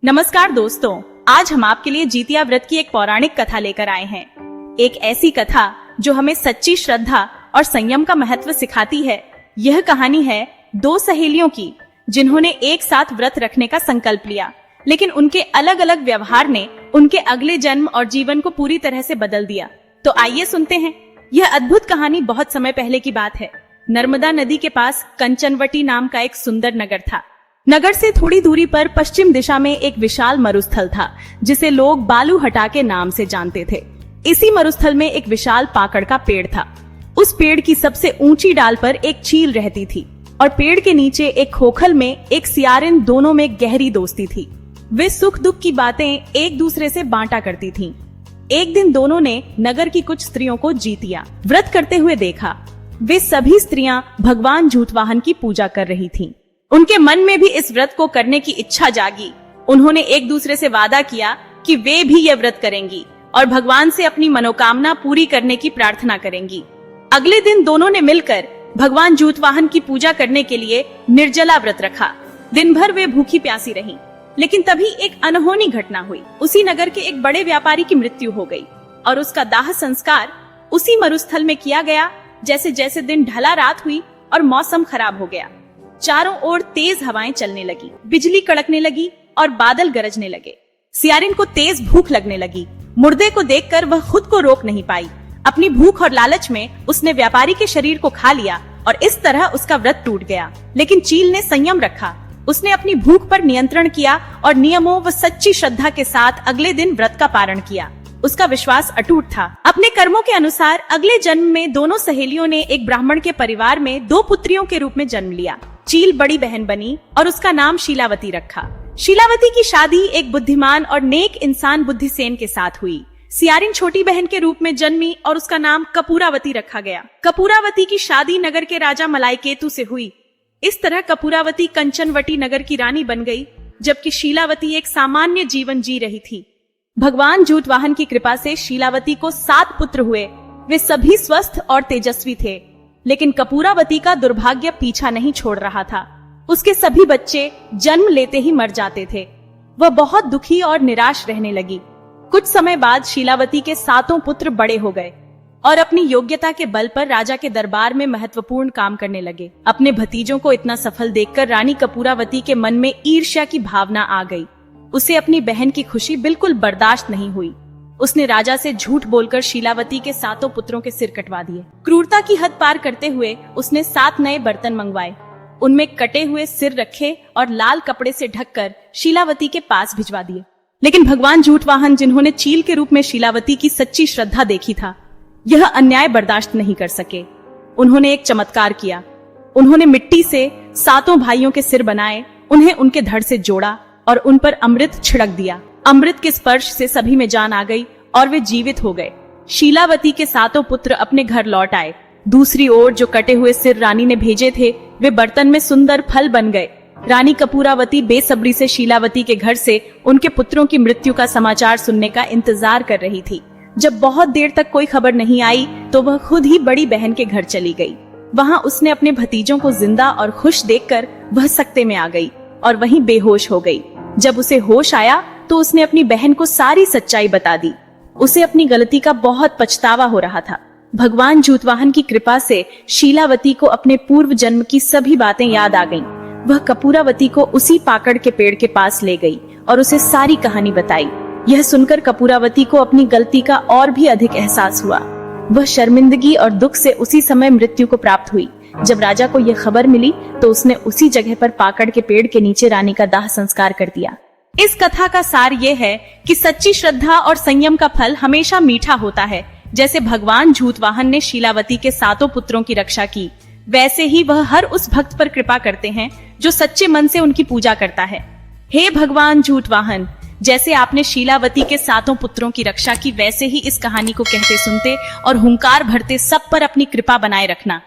नमस्कार दोस्तों, आज हम आपके लिए जितिया व्रत की एक पौराणिक कथा लेकर आए हैं। एक ऐसी कथा जो हमें सच्ची श्रद्धा और संयम का महत्व सिखाती है। यह कहानी है दो सहेलियों की जिन्होंने एक साथ व्रत रखने का संकल्प लिया, लेकिन उनके अलग अलग व्यवहार ने उनके अगले जन्म और जीवन को पूरी तरह से बदल दिया। तो आइए सुनते हैं। यह अद्भुत कहानी बहुत समय पहले की बात है। नर्मदा नदी के पास कंचनवटी नाम का एक सुंदर नगर था। नगर से थोड़ी दूरी पर पश्चिम दिशा में एक विशाल मरुस्थल था, जिसे लोग बालू हटा के नाम से जानते थे। इसी मरुस्थल में एक विशाल पाकड़ का पेड़ था। उस पेड़ की सबसे ऊंची डाल पर एक चील रहती थी और पेड़ के नीचे एक खोखल में एक सियारिन, दोनों में गहरी दोस्ती थी। वे सुख दुख की बातें एक दूसरे से बांटा करती थीं। एक दिन दोनों ने नगर की कुछ स्त्रियों को जितिया व्रत करते हुए देखा। वे सभी स्त्रियां भगवान झूठवाहन की पूजा कर रही थीं। उनके मन में भी इस व्रत को करने की इच्छा जागी। उन्होंने एक दूसरे से वादा किया कि वे भी यह व्रत करेंगी और भगवान से अपनी मनोकामना पूरी करने की प्रार्थना करेंगी। अगले दिन दोनों ने मिलकर भगवान झूठवाहन की पूजा करने के लिए निर्जला व्रत रखा। दिन भर वे भूखी प्यासी रहीं, लेकिन तभी एक अनहोनी घटना हुई। उसी नगर के एक बड़े व्यापारी की मृत्यु हो गई और उसका दाह संस्कार उसी मरुस्थल में किया गया। जैसे जैसे दिन ढला, रात हुई और मौसम खराब हो गया। चारों ओर तेज हवाएं चलने लगी, बिजली कड़कने लगी और बादल गरजने लगे। सियारिन को तेज भूख लगने लगी। मुर्दे को देखकर वह खुद को रोक नहीं पाई। अपनी भूख और लालच में उसने व्यापारी के शरीर को खा लिया और इस तरह उसका व्रत टूट गया। लेकिन चील ने संयम रखा। उसने अपनी भूख पर नियंत्रण किया और नियमों व सच्ची श्रद्धा के साथ अगले दिन व्रत का पारण किया। उसका विश्वास अटूट था। अपने कर्मों के अनुसार अगले जन्म में दोनों सहेलियों ने एक ब्राह्मण के परिवार में दो पुत्रियों के रूप में जन्म लिया। चील बड़ी बहन बनी और उसका नाम शीलावती रखा। शीलावती की शादी एक बुद्धिमान और नेक इंसान बुद्धिसेन के साथ हुई। सियारिन छोटी बहन के रूप में जन्मी और उसका नाम कपूरावती रखा गया। कपूरावती की शादी नगर के राजा मलाईकेतु से हुई। इस तरह कपूरावती कंचनवटी नगर की रानी बन गई, जबकि शीलावती एक सामान्य जीवन जी रही थी। भगवान झूठवाहन की कृपा से शीलावती को 7 पुत्र हुए। वे सभी स्वस्थ और तेजस्वी थे, लेकिन कपूरावती का दुर्भाग्य पीछा नहीं छोड़ रहा था। उसके सभी बच्चे जन्म लेते ही मर जाते थे। वह बहुत दुखी और निराश रहने लगी। कुछ समय बाद शीलावती के 7 पुत्र बड़े हो गए और अपनी योग्यता के बल पर राजा के दरबार में महत्वपूर्ण काम करने लगे। अपने भतीजों को इतना सफल देखकर रानी कपूरावती के मन में ईर्ष्या की भावना आ गई। उसे अपनी बहन की खुशी बिल्कुल बर्दाश्त नहीं हुई। उसने राजा से झूठ बोलकर शीलावती के 7 पुत्रों के सिर कटवा दिए। क्रूरता की हद पार करते हुए उसने 7 नए बर्तन मंगवाए, उनमें कटे हुए सिर रखे और लाल कपड़े से ढककर शीलावती के पास भिजवा दिए। लेकिन भगवान झूठवाहन, जिन्होंने चील के रूप में शीलावती की सच्ची श्रद्धा देखी था, यह अन्याय बर्दाश्त नहीं कर सके। उन्होंने एक चमत्कार किया। उन्होंने मिट्टी से 7 भाइयों के सिर बनाए, उन्हें उनके धड़ से जोड़ा और उन पर अमृत छिड़क दिया। अमृत के स्पर्श से सभी में जान आ गई और वे जीवित हो गए। शीलावती के 7 पुत्र अपने घर लौट आए। दूसरी ओर जो कटे हुए सिर रानी ने भेजे थे, वे बर्तन में सुंदर फल बन गए। रानी कपूरावती बेसब्री से शीलावती के घर से उनके पुत्रों की मृत्यु का समाचार सुनने का इंतजार कर रही थी। जब बहुत देर तक कोई खबर नहीं आई, तो वह खुद ही बड़ी बहन के घर चली गई। वहां उसने अपने भतीजों को जिंदा और खुश देखकर वह सकते में आ गई और वहीं बेहोश हो गई। जब उसे होश आया तो उसने अपनी बहन को सारी सच्चाई बता दी। उसे अपनी गलती का बहुत पछतावा हो रहा था। भगवान झूठवाहन की कृपा से शीलावती को अपने पूर्व जन्म की सभी बातें याद आ गईं। वह कपूरावती को उसी पाकड़ के पेड़ के पास ले गई और उसे सारी कहानी बताई। यह सुनकर कपूरावती को अपनी गलती का और भी अधिक एहसास हुआ। वह शर्मिंदगी और दुख से उसी समय मृत्यु को प्राप्त हुई। जब राजा को यह खबर मिली तो उसने उसी जगह पर पाकड़ के पेड़ के नीचे रानी का दाह संस्कार कर दिया। इस कथा का सार ये है कि सच्ची श्रद्धा और संयम का फल हमेशा मीठा होता है। जैसे भगवान झूठवाहन ने शीलावती के 7 पुत्रों की रक्षा की, वैसे ही वह हर उस भक्त पर कृपा करते हैं जो सच्चे मन से उनकी पूजा करता है। हे भगवान झूठवाहन, जैसे आपने शीलावती के 7 पुत्रों की रक्षा की, वैसे ही इस कहानी को कहते सुनते और हुंकार भरते सब पर अपनी कृपा बनाए रखना।